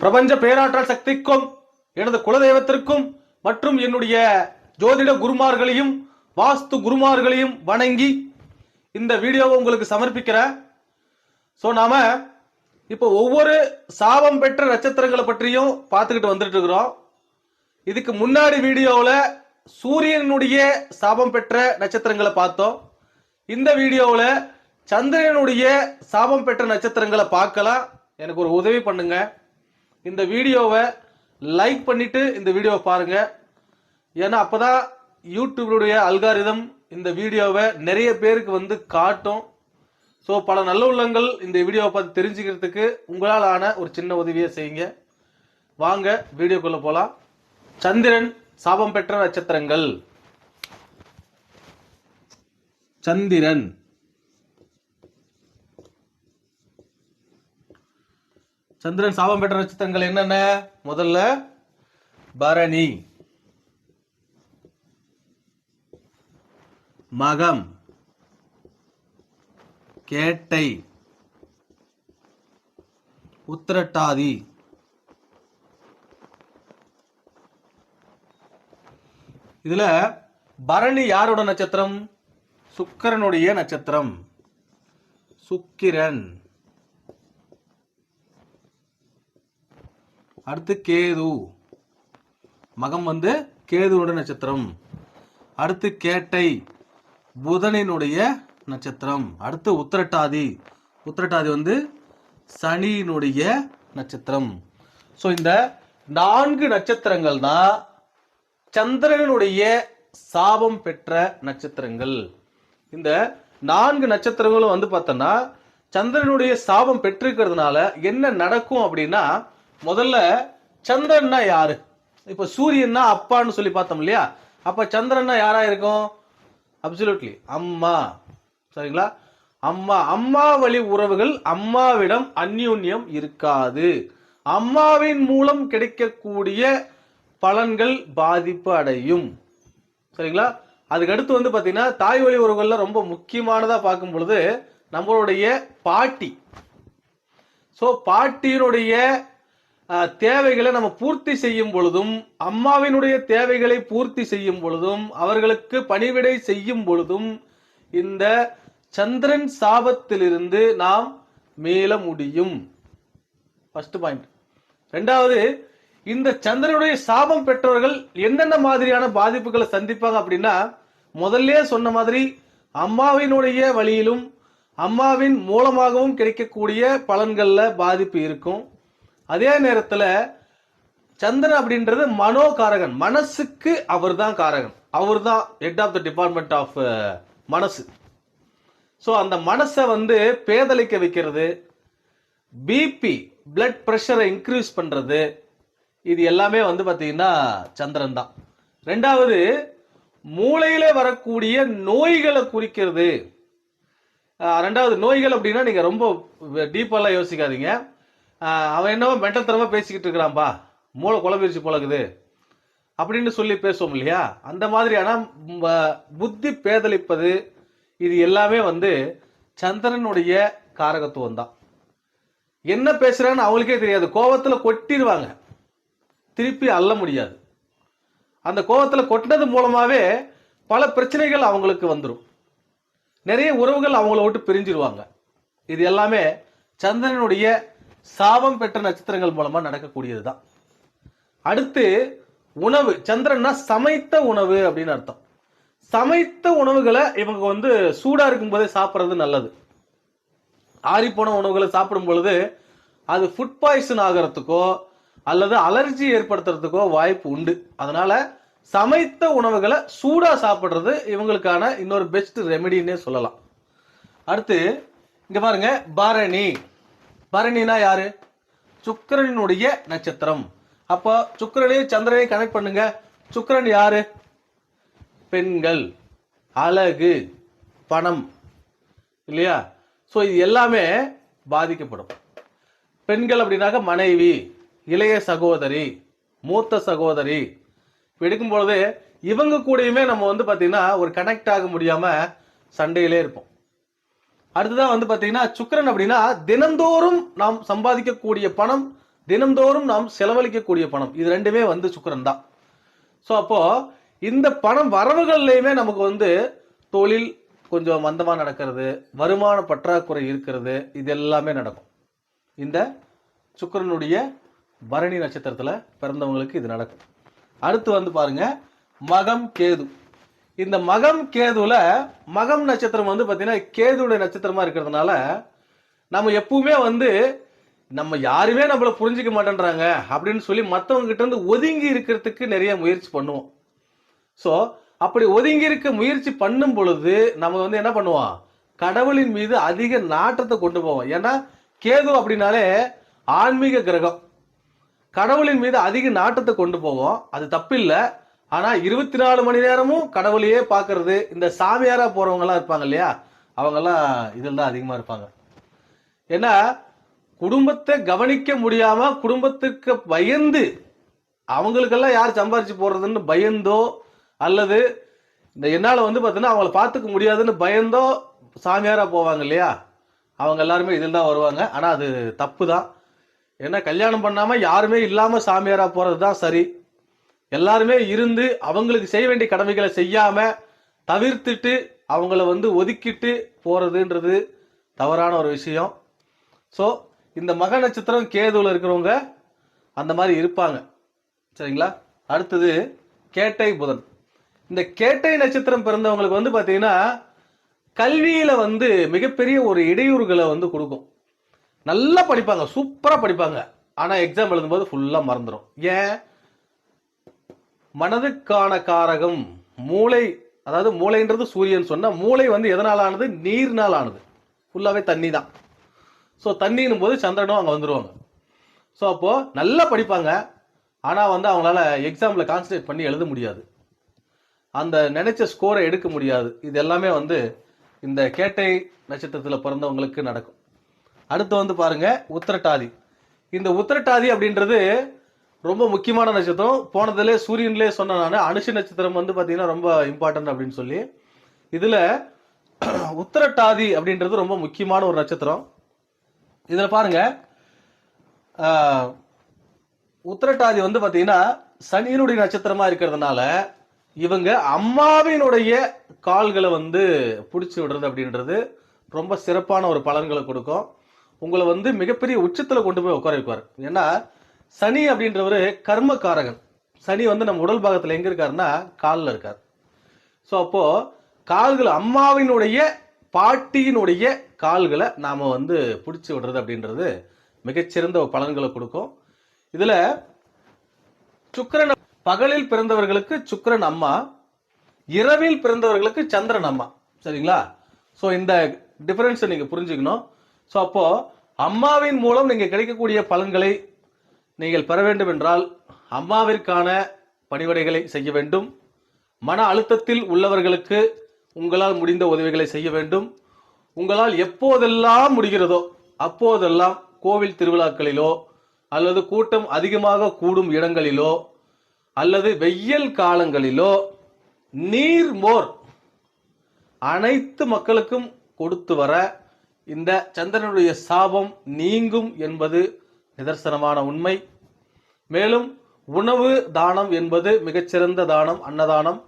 பிரபஞ்ச பேராற்றல் சக்திக்கும் எனது குலதெய்வத்திற்கும் மற்றும் என்னுடைய ஜோதிட குருமார்களையும் வாஸ்து குருமார்களையும் வணங்கி இந்த வீடியோவை உங்களுக்கு சமர்ப்பிக்கிறேன். ஸோ நாம இப்போ ஒவ்வொரு சாபம் பெற்ற நட்சத்திரங்களை பற்றியும் பார்த்துக்கிட்டு வந்துட்டு இருக்கிறோம். இதுக்கு முன்னாடி வீடியோவில் சூரியனுடைய சாபம் பெற்ற நட்சத்திரங்களை பார்த்தோம். இந்த வீடியோவில் சந்திரனுடைய சாபம் பெற்ற நட்சத்திரங்களை பார்க்கலாம். எனக்கு ஒரு உதவி பண்ணுங்க, இந்த வீடியோவை லைக் பண்ணிட்டு இந்த வீடியோவை பாருங்க. ஏன்னா அப்பதான் யூடியூபுடைய அல்காரிதம் இந்த வீடியோவை நிறைய பேருக்கு வந்து காட்டும். ஸோ பல நல்ல உள்ளங்கள் இந்த வீடியோவை பார்த்து தெரிஞ்சுக்கிறதுக்கு உங்களால் ஆன ஒரு சின்ன உதவியை செய்யுங்க. வாங்க வீடியோக்குள்ள போலாம். சந்திரன் சாபம் பெற்ற நட்சத்திரங்கள். சந்திரன் சந்திரன் சாபம் பெற்ற நட்சத்திரங்கள் என்னென்ன? முதல்ல பரணி, மகம், கேட்டை, உத்திரட்டாதி, இதுல பரணி யாரோட நட்சத்திரம்? சுக்கிரனுடைய நட்சத்திரம். சுக்கிரன். அடுத்து கேது. மகம் வந்து கேதுவோட நட்சத்திரம். அடுத்து கேட்டை புதனினுடைய நட்சத்திரம். அடுத்து உத்திரட்டாதி. உத்திரட்டாதி வந்து சனியினுடைய நட்சத்திரம். ஸோ இந்த 4 நட்சத்திரங்கள் தான் சந்திரனுடைய சாபம் பெற்ற நட்சத்திரங்கள். இந்த 4 நட்சத்திரங்களும் வந்து பார்த்தோன்னா சந்திரனுடைய சாபம் பெற்றிருக்கிறதுனால என்ன நடக்கும் அப்படின்னா, முதல்ல சந்திரன்னா யாரு? இப்ப சூரியன்னா அப்பான்னு சொல்லி பார்த்தோம் இல்லையா? அப்ப சந்திரன்னா யாரா இருக்கும்? அப்சல்யூட்லி அம்மா. சரிங்களா? அம்மா. அம்மா வழி உறவுகள், அம்மாவிடம் அந்யோன்யம் இருக்காது. அம்மாவின் மூலம் கிடைக்கக்கூடிய பலன்கள் பாதிப்பு அடையும். சரிங்களா? அதுக்கு அடுத்து வந்து பாத்தீங்கன்னா தாய் வழி உறவுகள்ல ரொம்ப முக்கியமானதா பார்க்கும் பொழுது நம்மளுடைய பாட்டி. ஸோ பாட்டியினுடைய தேவைகளை நம்ம பூர்த்தி செய்யும் பொழுதும், அம்மாவினுடைய தேவைகளை பூர்த்தி செய்யும் பொழுதும், அவர்களுக்கு பணிவிடை செய்யும் பொழுதும் இந்த சந்திரன் சாபத்திலிருந்து நாம் மீள முடியும். First point. ரெண்டாவது, இந்த சந்திரனுடைய சாபம் பெற்றவர்கள் என்னென்ன மாதிரியான பாதிப்புகளை சந்திப்பாங்க அப்படின்னா, முதல்ல சொன்ன மாதிரி அம்மாவினுடைய வழியிலும் அம்மாவின் மூலமாகவும் கிடைக்கக்கூடிய பலன்கள்ல பாதிப்பு இருக்கும். அதே நேரத்தில் சந்திரன் அப்படின்றது மனோகாரகன். மனசுக்கு அவர் தான் காரகன். அவர் தான் head of the department of மனசு. ஸோ அந்த மனசை வந்து பேதலிக்க வைக்கிறது, பிபி பிளட் ப்ரெஷரை இன்க்ரீஸ் பண்றது, இது எல்லாமே வந்து பார்த்தீங்கன்னா சந்திரன் தான். ரெண்டாவது, மூளையில வரக்கூடிய நோய்களை குறிக்கிறது. ரெண்டாவது, நோய்கள் அப்படின்னா நீங்க ரொம்ப டீப்பாலாம் யோசிக்காதீங்க. அவன் என்னவோ மென்டல் தரமா பேசிக்கிட்டு இருக்கிறான்பா, மூளை குழம்பிருச்சு போலக்குது அப்படின்னு சொல்லி பேசுவோம் இல்லையா? அந்த மாதிரியான புத்தி பேதலிப்பது, இது எல்லாமே வந்து சந்திரனுடைய காரகத்துவம் தான். என்ன பேசுறான்னு அவங்களுக்கே தெரியாது. கோபத்துல கொட்டிடுவாங்க, திருப்பி அள்ள முடியாது. அந்த கோபத்துல கொட்டினது மூலமாவே பல பிரச்சனைகள் அவங்களுக்கு வந்துடும். நிறைய உறவுகள் அவங்கள விட்டு பிரிஞ்சிருவாங்க. இது எல்லாமே சந்திரனுடைய சாபம் பெற்ற நட்சத்திரங்கள் மூலமா நடக்கக்கூடியது தான். அடுத்து உணவு. சந்திரன்னா சமைத்த உணவு அப்படின்னு அர்த்தம். சமைத்த உணவுகளை இவங்க வந்து சூடா இருக்கும் போதே சாப்பிட்றது நல்லது. ஆறிப்போன உணவுகளை சாப்பிடும் பொழுது அது ஃபுட் பாய்சன் ஆகிறதுக்கோ அல்லது அலர்ஜி ஏற்படுத்துறதுக்கோ வாய்ப்பு உண்டு. அதனால சமைத்த உணவுகளை சூடா சாப்பிடுறது இவங்களுக்கான இன்னொரு பெஸ்ட் ரெமெடின்னே சொல்லலாம். அடுத்து இங்க பாருங்க, பரணி. பரணினா யாரு? சுக்கிரனுடைய நட்சத்திரம். அப்போ சுக்கிரனையும் சந்திரனையும் கனெக்ட் பண்ணுங்க. சுக்கிரன் யாரு? பெண்கள், அழகு, பணம் இல்லையா? ஸோ இது எல்லாமே பாதிக்கப்படும். பெண்கள் அப்படின்னாக்க மனைவி, இளைய சகோதரி, மூத்த சகோதரி எடுக்கும் பொழுது இவங்க கூடயுமே நம்ம வந்து பாத்தீங்கன்னா ஒரு கனெக்ட் ஆக முடியாம சண்டையிலே இருப்போம். அடுத்ததான் வந்து பாத்தீங்கன்னா சுக்கிரன் அப்படின்னா தினந்தோறும் நாம் சம்பாதிக்கக்கூடிய பணம் தினம்தோறும் நாம் செலவழிக்கக்கூடிய பணம், இது ரெண்டுமே வந்து சுக்கிரன் தான். ஸோ அப்போ இந்த பணம் வரவுகள்லையுமே நமக்கு வந்து தொழில் கொஞ்சம் மந்தமாக நடக்கிறது, வருமான பற்றாக்குறை இருக்கிறது, இது எல்லாமே நடக்கும். இந்த சுக்கிரனுடைய பரணி நட்சத்திரத்தில் பிறந்தவங்களுக்கு இது நடக்கும். அடுத்து வந்து பாருங்க மகம் கேது. இந்த மகம் கேதுல மகம் நட்சத்திரம் வந்து பார்த்தீங்கன்னா கேதுடைய நட்சத்திரமா இருக்கிறதுனால நம்ம எப்பவுமே வந்து நம்ம யாருமே நம்மள புரிஞ்சிக்க மாட்டேன்றாங்க அப்படின்னு சொல்லி மற்றவங்க கிட்ட இருந்து ஒதுங்கி இருக்கிறதுக்கு நிறைய முயற்சி பண்ணுவோம். ஸோ அப்படி ஒதுங்கி இருக்க முயற்சி பண்ணும் பொழுது நம்ம வந்து என்ன பண்ணுவோம், கடவுளின் மீது அதிக நாட்டத்தை கொண்டு போவோம். ஏன்னா கேது அப்படின்னாலே ஆன்மீக கிரகம், கடவுளின் மீது அதிக நாட்டத்தை கொண்டு போவோம். அது தப்பில்லை. ஆனா 24 மணி நேரமும் கடவுளையே பார்க்கறது, இந்த சாமியாரா போறவங்க எல்லாம் இருப்பாங்க இல்லையா, அவங்க எல்லாம் இதில் தான் அதிகமா இருப்பாங்க. ஏன்னா குடும்பத்தை கவனிக்க முடியாம குடும்பத்துக்கு பயந்து, அவங்களுக்கெல்லாம் யார் சம்பாரிச்சு போடுறதுன்னு பயந்தோ, அல்லது இந்த என்னால வந்து பார்த்தீங்கன்னா அவங்கள பார்த்துக்க முடியாதுன்னு பயந்தோ சாமியாரா போவாங்க இல்லையா, அவங்க எல்லாருமே இதில் தான் வருவாங்க. ஆனா அது தப்பு தான். ஏன்னா கல்யாணம் பண்ணாம யாருமே இல்லாம சாமியாரா போறது தான் சரி. எல்லாருமே இருந்து அவங்களுக்கு செய்ய வேண்டிய கடமைகளை செய்யாம தவிர்த்துட்டு அவங்கள வந்து ஒதுக்கிட்டு போறதுன்றது தவறான ஒரு விஷயம். ஸோ இந்த மக நட்சத்திரம் கேதுல இருக்கிறவங்க அந்த மாதிரி இருப்பாங்க. சரிங்களா? அடுத்தது கேட்டை புதன். இந்த கேட்டை நட்சத்திரம் பிறந்தவங்களுக்கு வந்து பார்த்தீங்கன்னா கல்வியில வந்து மிகப்பெரிய ஒரு இடையூறுகளை வந்து கொடுக்கும். நல்லா படிப்பாங்க, சூப்பரா படிப்பாங்க. ஆனா எக்ஸாம் எழுதும்போது ஃபுல்லா மறந்துடும். ஏன்? மனதுக்கான காரகம் மூளை, அதாவது மூளைன்றது சூரியன் சொன்னா மூளை வந்து எதனால் ஆனது? நீர்னால் ஆனது. ஃபுல்லாவே தண்ணி தான். ஸோ தண்ணின்னும் போது சந்திரனும் அங்கே வந்துடுவாங்க. ஸோ அப்போ நல்லா படிப்பாங்க, ஆனா வந்து அவங்களால எக்ஸாம்ல கான்சன்ட்ரேட் பண்ணி எழுத முடியாது, அந்த நினைச்ச ஸ்கோரை எடுக்க முடியாது. இது எல்லாமே வந்து இந்த கேட்டை நட்சத்திரத்தில் பிறந்தவங்களுக்கு நடக்கும். அடுத்து வந்து பாருங்க உத்திரட்டாதி. இந்த உத்திரட்டாதி அப்படின்றது ரொம்ப முக்கியமான நட்சத்திரம். போனதுல சூரியன்லேயே சொன்ன நான் அனுஷ நட்சத்திரம் வந்து பார்த்தீங்கன்னா ரொம்ப இம்பார்ட்டன்ட் அப்படின்னு சொல்லி, இதுல உத்திரட்டாதி அப்படின்றது ரொம்ப முக்கியமான ஒரு நட்சத்திரம். இதுல பாருங்க உத்திரட்டாதி வந்து பார்த்தீங்கன்னா சனியினுடைய நட்சத்திரமா இருக்கிறதுனால இவங்க அம்மாவினுடைய கால்களை வந்து பிடிச்சி விடுறது அப்படின்றது ரொம்ப சிறப்பான ஒரு பலன்களை கொடுக்கும். உங்களை வந்து மிகப்பெரிய உச்சத்தில் கொண்டு போய் உட்கார வைப்பார். ஏன்னா சனி அப்படின்றவர் கர்மகாரகன். சனி வந்து நம்ம உடல் பாகத்தில் எங்க இருக்காருன்னா காலில் இருக்கார். ஸோ அப்போ கால்கள் அம்மாவினுடைய பாட்டியினுடைய கால்களை நாம வந்து பிடிச்சி விடுறது அப்படின்றது மிகச்சிறந்த பலன்களை கொடுக்கும். இதுல சுக்கிரன் பகலில் பிறந்தவர்களுக்கு சுக்கிரன் அம்மா, இரவில் பிறந்தவர்களுக்கு சந்திரன் அம்மா. சரிங்களா? ஸோ இந்த டிஃபரன்ஸை நீங்க புரிஞ்சுக்கணும். ஸோ அப்போ அம்மாவின் மூலம் நீங்க கிடைக்கக்கூடிய பலன்களை நீங்கள் பெற வேண்டும் என்றால் அம்மாவிற்கான பணிவிடைகளை செய்ய வேண்டும். மன அழுத்தத்தில் உள்ளவர்களுக்கு உங்களால் முடிந்த உதவிகளை செய்ய வேண்டும். உங்களால் எப்போதெல்லாம் முடிகிறதோ அப்போதெல்லாம் கோவில் திருவிழாக்களிலோ அல்லது கூட்டம் அதிகமாக கூடும் இடங்களிலோ அல்லது வெயில் காலங்களிலோ நீர் மோர் அனைத்து மக்களுக்கும் கொடுத்து வர இந்த சந்திரனுடைய சாபம் நீங்கும் என்பது நிதர்சனமான உண்மை. மேலும் உணவு தானம் என்பது மிகச்சிறந்த தானம், அன்னதானம்.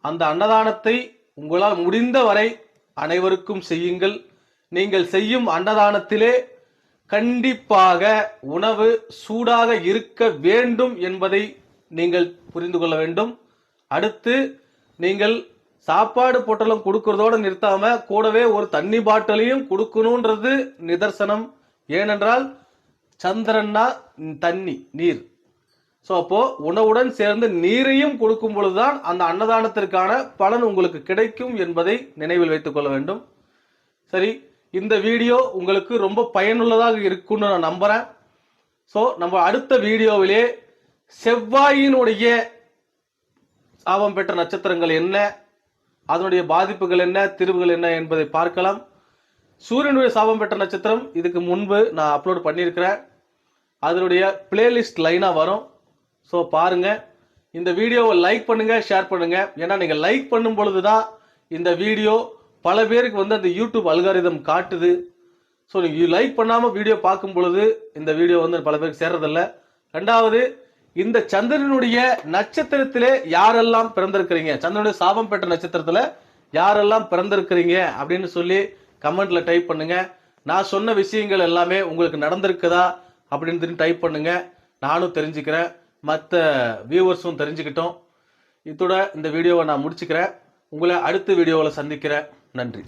அந்த அன்னதானத்தை உங்களால் முடிந்த வரை அனைவருக்கும் செய்யுங்கள். நீங்கள் செய்யும் அன்னதானத்திலே கண்டிப்பாக உணவு சூடாக இருக்க வேண்டும் என்பதை நீங்கள் புரிந்து கொள்ள வேண்டும். அடுத்து நீங்கள் சாப்பாடு பொட்டலம் கொடுக்கறதோடு நிறுத்தாம கூடவே ஒரு தண்ணி பாட்டிலையும் கொடுக்கணும்ன்றது நிதர்சனம். ஏனென்றால் சந்திரன்னா தண்ணி, நீர். ஸோ அப்போ உணவுடன் சேர்ந்து நீரையும் கொடுக்கும் பொழுதுதான் அந்த அன்னதானத்திற்கான பலன் உங்களுக்கு கிடைக்கும் என்பதை நினைவில் வைத்துக் கொள்ள வேண்டும். சரி, இந்த வீடியோ உங்களுக்கு ரொம்ப பயனுள்ளதாக இருக்கும்னு நான் நம்புறேன். ஸோ நம்ம அடுத்த வீடியோவிலே செவ்வாயினுடைய சாபம் பெற்ற நட்சத்திரங்கள் என்ன, அதனுடைய பாதிப்புகள் என்ன, தீர்வுகள் என்ன என்பதை பார்க்கலாம். சூரியனுடைய சாபம் பெற்ற நட்சத்திரம் இதுக்கு முன்பு நான் அப்லோட் பண்ணியிருக்கிறேன். அதனுடைய பிளேலிஸ்ட் லைனாக வரும். ஸோ பாருங்க. இந்த வீடியோவை லைக் பண்ணுங்க, ஷேர் பண்ணுங்க. ஏன்னா நீங்க லைக் பண்ணும் பொழுதுதான் இந்த வீடியோ பல பேருக்கு வந்து அந்த யூடியூப் அல்காரிதம் காட்டுது. ஸோ நீங்கள் லைக் பண்ணாமல் வீடியோ பார்க்கும் பொழுது இந்த வீடியோ வந்து பல பேருக்கு சேர்றதில்ல. ரெண்டாவது, இந்த சந்திரனுடைய நட்சத்திரத்திலே யாரெல்லாம் பிறந்திருக்கிறீங்க, சந்திரனுடைய சாபம் பெற்ற நட்சத்திரத்தில் யாரெல்லாம் பிறந்திருக்கிறீங்க அப்படின்னு சொல்லி கமெண்ட்ல டைப் பண்ணுங்க. நான் சொன்ன விஷயங்கள் எல்லாமே உங்களுக்கு நடந்திருக்குதா அப்படின்னு டைப் பண்ணுங்க. நானும் தெரிஞ்சுக்கிறேன், மற்ற வியூவர்ஸும் தெரிஞ்சுக்கிட்டோம். இதோட இந்த வீடியோவை நான் முடிச்சுக்கிறேன். உங்களை அடுத்த வீடியோவில் சந்திக்கிறேன். நன்றி.